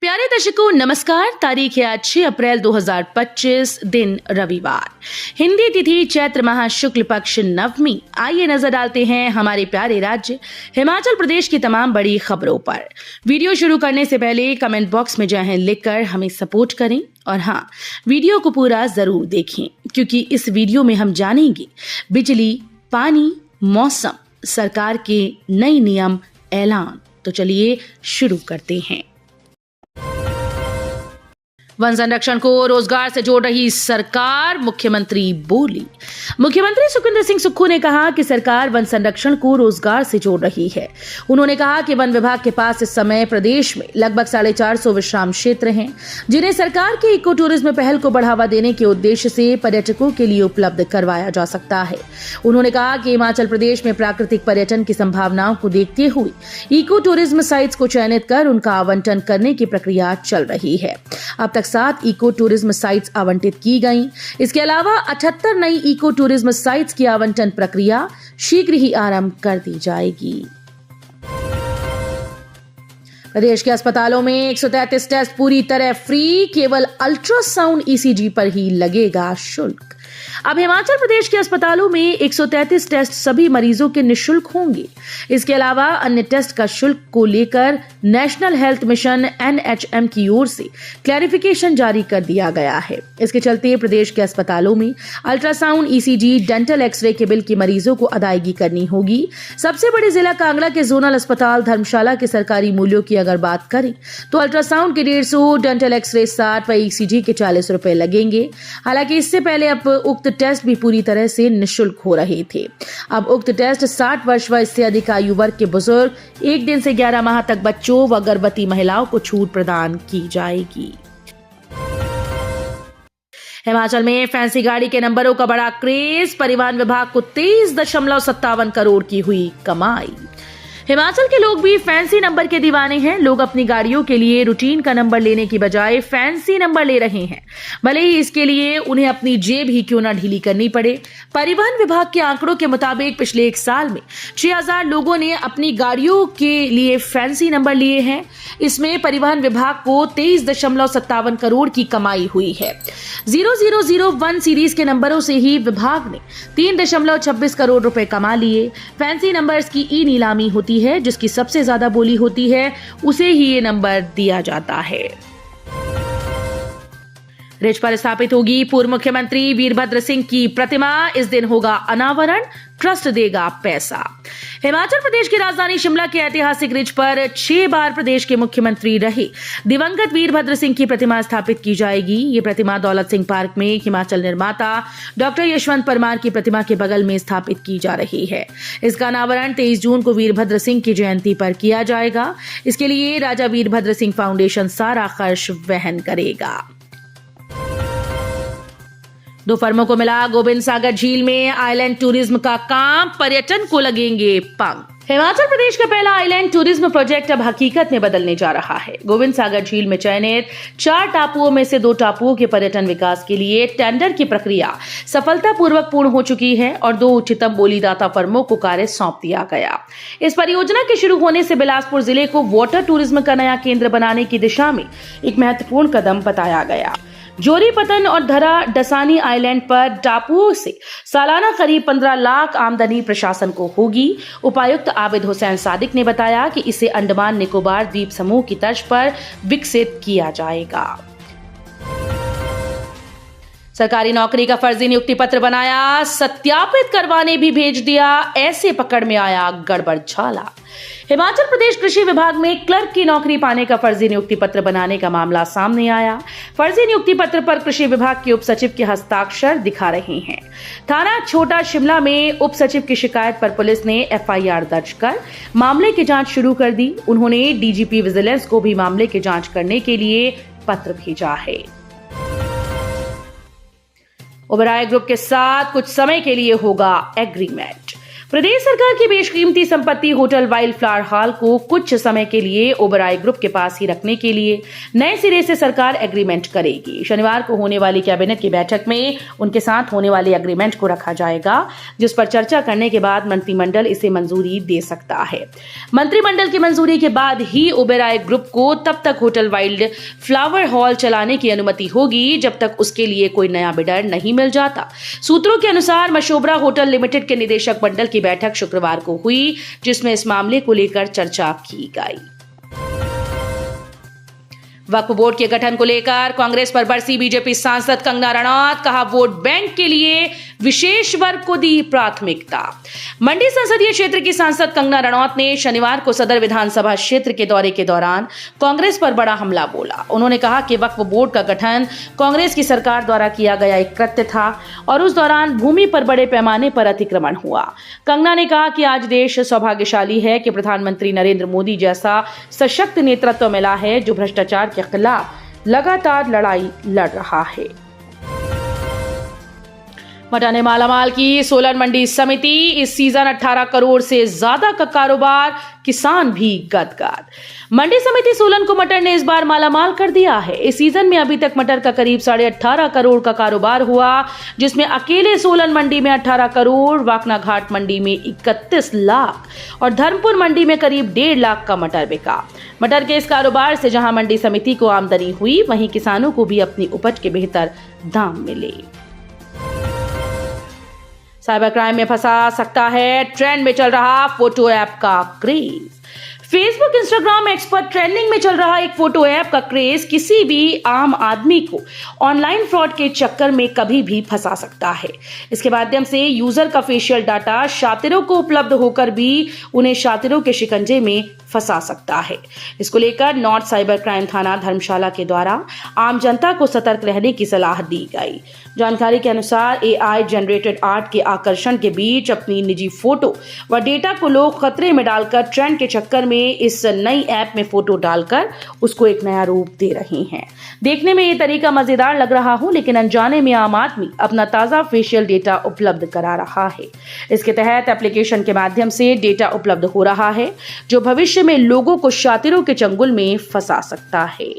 प्यारे दर्शकों नमस्कार। तारीख है आज 6 अप्रैल 2025, दिन रविवार, हिंदी तिथि चैत्र माह शुक्ल पक्ष नवमी। आइए नजर डालते हैं हमारे प्यारे राज्य हिमाचल प्रदेश की तमाम बड़ी खबरों पर। वीडियो शुरू करने से पहले कमेंट बॉक्स में जय हिंद लिखकर हमें सपोर्ट करें और हाँ, वीडियो को पूरा जरूर देखें क्योंकि इस वीडियो में हम जानेंगे बिजली, पानी, मौसम, सरकार के नए नियम, ऐलान। तो चलिए शुरू करते हैं। वन संरक्षण को रोजगार से जोड़ रही सरकार, मुख्यमंत्री बोली। मुख्यमंत्री सुखविंदर सिंह सुक्खू ने कहा कि सरकार वन संरक्षण को रोजगार से जोड़ रही है। उन्होंने कहा कि वन विभाग के पास इस समय प्रदेश में लगभग 450 विश्राम क्षेत्र हैं, जिन्हें सरकार के इको टूरिज्म पहल को बढ़ावा देने के उद्देश्य से पर्यटकों के लिए उपलब्ध करवाया जा सकता है। उन्होंने कहा कि हिमाचल प्रदेश में प्राकृतिक पर्यटन की संभावनाओं को देखते हुए इको टूरिज्म साइट्स को चयनित कर उनका आवंटन करने की प्रक्रिया चल रही है। अब तक 7 इको टूरिज्म साइट्स आवंटित की गईं। इसके अलावा 78 नई इको टूरिज्म साइट्स की आवंटन प्रक्रिया शीघ्र ही आरंभ कर दी जाएगी। प्रदेश के अस्पतालों में 133 टेस्ट पूरी तरह फ्री, केवल अल्ट्रासाउंड ईसीजी पर ही लगेगा शुल्क। अब हिमाचल प्रदेश के अस्पतालों में 133 टेस्ट सभी मरीजों के निःशुल्क होंगे। इसके अलावा अन्य टेस्ट का शुल्क को लेकर नेशनल हेल्थ मिशन एनएचएम की ओर से क्लैरिफिकेशन जारी कर दिया गया है। इसके चलते प्रदेश के अस्पतालों में अल्ट्रासाउंड, ईसीजी, डेंटल एक्सरे के बिल की मरीजों को अदायगी करनी होगी। सबसे बड़े जिला कांगड़ा के जोनल अस्पताल धर्मशाला के सरकारी मूल्यों की अगर बात करें तो अल्ट्रासाउंड के 150, डेंटल एक्सरे 60 व ईसीजी के 40 रुपए लगेंगे। हालांकि इससे पहले अब उक्त टेस्ट भी पूरी तरह से निःशुल्क हो रहे थे। अब उक्त टेस्ट 60 वर्ष व इससे अधिक आयु वर्ग के बुजुर्ग, 1 दिन से 11 माह तक बच्चों व गर्भवती महिलाओं को छूट प्रदान की जाएगी। हिमाचल में फैंसी गाड़ी के नंबरों का बड़ा क्रेज, परिवहन विभाग को 23.57 करोड़ की हुई कमाई। हिमाचल के लोग भी फैंसी नंबर के दीवाने हैं। लोग अपनी गाड़ियों के लिए रूटीन का नंबर लेने की बजाय फैंसी नंबर ले रहे हैं, भले ही इसके लिए उन्हें अपनी जेब ही क्यों ना ढीली करनी पड़े। परिवहन विभाग के आंकड़ों के मुताबिक पिछले 1 साल में 6000 लोगों ने अपनी गाड़ियों के लिए फैंसी नंबर लिए हैं। इसमें परिवहन विभाग को 23.57 करोड़ की कमाई हुई है। 0001 सीरीज के नंबरों से ही विभाग ने 3.26 करोड़ रुपए कमा लिए। फैंसी नंबर्स की ई नीलामी होती है, जिसकी सबसे ज्यादा बोली होती है उसे ही ये नंबर दिया जाता है। रिज पर स्थापित होगी पूर्व मुख्यमंत्री वीरभद्र सिंह की प्रतिमा। इस दिन होगा अनावरण, ट्रस्ट देगा पैसा। हिमाचल प्रदेश की राजधानी शिमला के ऐतिहासिक रिज पर 6 बार प्रदेश के मुख्यमंत्री रहे दिवंगत वीरभद्र सिंह की प्रतिमा स्थापित की जाएगी। ये प्रतिमा दौलत सिंह पार्क में हिमाचल निर्माता डॉक्टर यशवंत परमार की प्रतिमा के बगल में स्थापित की जा रही है। इसका अनावरण 23 जून को वीरभद्र सिंह की जयंती पर किया जाएगा। इसके लिए राजा वीरभद्र सिंह फाउंडेशन सारा खर्च वहन करेगा। 2 फर्मों को मिला गोबिंद सागर झील में आइलैंड टूरिज्म का काम, पर्यटन को लगेंगे पंख। हिमाचल प्रदेश का पहला आइलैंड टूरिज्म प्रोजेक्ट अब हकीकत में बदलने जा रहा है। गोबिंद सागर झील में चयनित 4 टापुओं में से 2 टापुओं के पर्यटन विकास के लिए टेंडर की प्रक्रिया सफलतापूर्वक पूर्ण हो चुकी है और 2 उच्चतम बोलीदाता फर्मों को कार्य सौंप दिया गया। इस परियोजना के शुरू होने से बिलासपुर जिले को वाटर टूरिज्म का नया केंद्र बनाने की दिशा में एक महत्वपूर्ण कदम बताया गया। जोरी पतन और धरा डसानी आइलैंड पर टापुओं से सालाना करीब 15 लाख आमदनी प्रशासन को होगी। उपायुक्त आबिद हुसैन सादिक ने बताया कि इसे अंडमान निकोबार द्वीप समूह की तर्ज पर विकसित किया जाएगा। सरकारी नौकरी का फर्जी नियुक्ति पत्र बनाया, सत्यापित करवाने भी भेज दिया, ऐसे पकड़ में आया गड़बड़झाला। हिमाचल प्रदेश कृषि विभाग में क्लर्क की नौकरी पाने का फर्जी नियुक्ति पत्र बनाने का मामला सामने आया। फर्जी नियुक्ति पत्र पर कृषि विभाग के उप सचिव के हस्ताक्षर दिखा रहे हैं। थाना छोटा शिमला में उप सचिव की शिकायत पर पुलिस ने एफआईआर दर्ज कर मामले की जांच शुरू कर दी। उन्होंने डीजीपी विजिलेंस को भी मामले की जांच करने के लिए पत्र भेजा है। ओबेरॉय ग्रुप के साथ कुछ समय के लिए होगा एग्रीमेंट। प्रदेश सरकार की बेशकीमती संपत्ति होटल वाइल्ड फ्लावर हॉल को कुछ समय के लिए ओबेरॉय ग्रुप के पास ही रखने के लिए नए सिरे से सरकार एग्रीमेंट करेगी। शनिवार को होने वाली कैबिनेट की बैठक में उनके साथ होने वाले एग्रीमेंट को रखा जाएगा, जिस पर चर्चा करने के बाद मंत्रिमंडल इसे मंजूरी दे सकता है। मंत्रिमंडल की मंजूरी के बाद ही ओबेरॉय ग्रुप को तब तक होटल वाइल्ड फ्लावर हॉल चलाने की अनुमति होगी जब तक उसके लिए कोई नया बिडर नहीं मिल जाता। सूत्रों के अनुसार मशोबरा होटल लिमिटेड के निदेशक मंडल की बैठक शुक्रवार को हुई, जिसमें इस मामले को लेकर चर्चा की गई। वक्फ बोर्ड के गठन को लेकर कांग्रेस पर बरसी बीजेपी सांसद कंगना रनौत, कहा वोट बैंक के लिए विशेष वर्ग को दी प्राथमिकता। मंडी संसदीय क्षेत्र की सांसद कंगना रनौत ने शनिवार को सदर विधानसभा क्षेत्र के दौरे के दौरान कांग्रेस पर बड़ा हमला बोला। उन्होंने कहा कि वक्फ बोर्ड का गठन कांग्रेस की सरकार द्वारा किया गया एक कृत्य था और उस दौरान भूमि पर बड़े पैमाने पर अतिक्रमण हुआ। कंगना ने कहा कि आज देश सौभाग्यशाली है कि प्रधानमंत्री नरेंद्र मोदी जैसा सशक्त नेतृत्व मिला है जो भ्रष्टाचार के खिलाफ लगातार लड़ाई लड़ रहा है। मटा ने मालामाल की सोलन मंडी समिति, इस सीजन 18 करोड़ से ज्यादा का कारोबार, किसान भी गदगद। मंडी समिति सोलन को मटर ने इस बार मालामाल कर दिया है। इस सीजन में अभी तक मटर का करीब 18.5 करोड़ का कारोबार हुआ, जिसमें अकेले सोलन मंडी में 18 करोड़, वाकना घाट मंडी में 31 लाख और धर्मपुर मंडी में करीब 1.5 लाख का मटर बिका। मटर के इस कारोबार से जहां मंडी समिति को आमदनी हुई, वहीं किसानों को भी अपनी उपज के बेहतर दाम मिले। साइबर क्राइम में फंसा सकता है, ट्रेंड में चल रहा फोटो ऐप का क्रेज। फेसबुक, इंस्टाग्राम, एक्स पर ट्रेंडिंग में चल रहा एक फोटो ऐप का क्रेज किसी भी आम आदमी को ऑनलाइन फ्रॉड के चक्कर में कभी भी फंसा सकता है। इसके माध्यम से यूजर का फेशियल डाटा शातिरों को उपलब्ध होकर भी उन्हें शातिरों के शिकंजे में फंसा सकता है। इसको लेकर नॉर्थ साइबर क्राइम थाना धर्मशाला के द्वारा आम जनता को सतर्क रहने की सलाह दी गई। जानकारी के अनुसार AI जनरेटेड आर्ट के आकर्षण के बीच अपनी निजी फोटो व डेटा को लोग खतरे में डालकर ट्रेंड के चक्कर में इस नई ऐप में फोटो डालकर उसको एक नया रूप दे रहे हैं। देखने में ये तरीका मजेदार लग रहा हो, लेकिन अनजाने में आम आदमी अपना ताजा फेशियल डेटा उपलब्ध करा रहा है। इसके तहत एप्लीकेशन के माध्यम से डेटा उपलब्ध हो रहा है, जो भविष्य में लोगों को शातिरों के चंगुल में फंसा सकता है।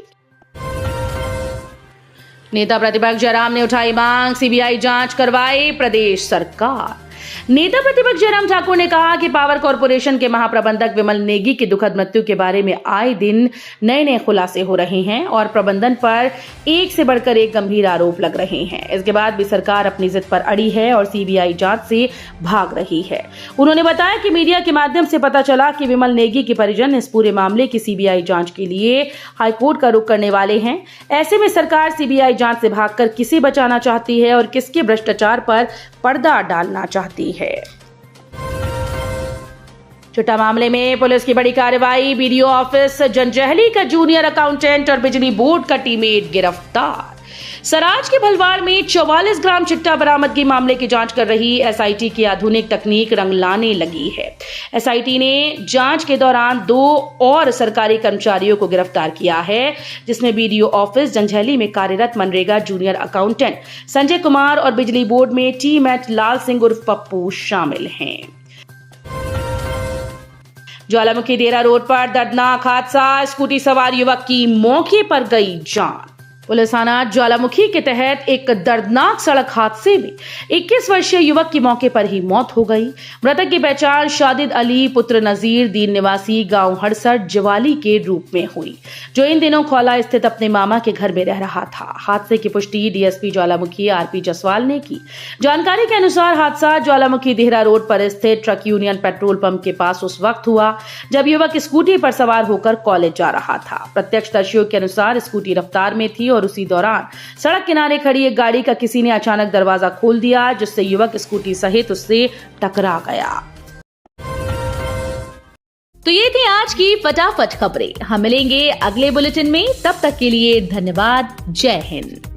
नेता प्रतिपक्ष जयराम ने उठाई मांग, CBI जांच करवाए प्रदेश सरकार। नेता प्रतिपक्ष जयराम ठाकुर ने कहा कि पावर कॉर्पोरेशन के महाप्रबंधक विमल नेगी की दुखद मृत्यु के बारे में आए दिन नए खुलासे हो रहे हैं और प्रबंधन पर एक से बढ़कर एक गंभीर आरोप लग रहे हैं। इसके बाद भी सरकार अपनी जिद पर अड़ी है और CBI जांच से भाग रही है। उन्होंने बताया कि मीडिया के माध्यम से पता चला कि विमल नेगी के परिजन इस पूरे मामले की CBI जांच के लिए हाईकोर्ट का रुख करने वाले हैं। ऐसे में सरकार CBI जांच से भागकर किसे बचाना चाहती है और किसके भ्रष्टाचार पर पर्दा डालना चाहती है। चुट्टा मामले में पुलिस की बड़ी कार्रवाई, BDO ऑफिस जंजैहली का जूनियर अकाउंटेंट और बिजली बोर्ड का टीममेट गिरफ्तार। सराज के भलवाड़ में 44 ग्राम चिट्टा बरामदगी मामले की जांच कर रही SIT की आधुनिक तकनीक रंग लाने लगी है। SIT ने जांच के दौरान 2 और सरकारी कर्मचारियों को गिरफ्तार किया है, जिसमें BDO ऑफिस जंजैहली में कार्यरत मनरेगा जूनियर अकाउंटेंट संजय कुमार और बिजली बोर्ड में टीममेट लाल सिंह उर्फ पप्पू शामिल हैं। ज्वालामुखी देहरा रोड पर दर्दनाक हादसा, स्कूटी सवार युवक की मौके पर गई जान। पुलिस थाना ज्वालामुखी के तहत एक दर्दनाक सड़क हादसे में 21 वर्षीय युवक की मौके पर ही मौत हो गई। मृतक की पहचान शादिद अली पुत्र नजीर दीन निवासी गांव हड़सठ जवाली के रूप में हुई, जो इन दिनों खौला स्थित अपने मामा के घर में रह रहा था। हादसे की पुष्टि DSP ज्वालामुखी RP जसवाल ने की। जानकारी के अनुसार हादसा ज्वालामुखी देहरा रोड पर स्थित ट्रक यूनियन पेट्रोल पंप के पास उस वक्त हुआ जब युवक स्कूटी पर सवार होकर कॉलेज जा रहा था। प्रत्यक्षदर्शियों के अनुसार स्कूटी रफ्तार में थी और उसी दौरान सड़क किनारे खड़ी एक गाड़ी का किसी ने अचानक दरवाजा खोल दिया, जिससे युवक स्कूटी सहित उससे टकरा गया। तो ये थी आज की फटाफट खबरें। हम मिलेंगे अगले बुलेटिन में, तब तक के लिए धन्यवाद। जय हिंद।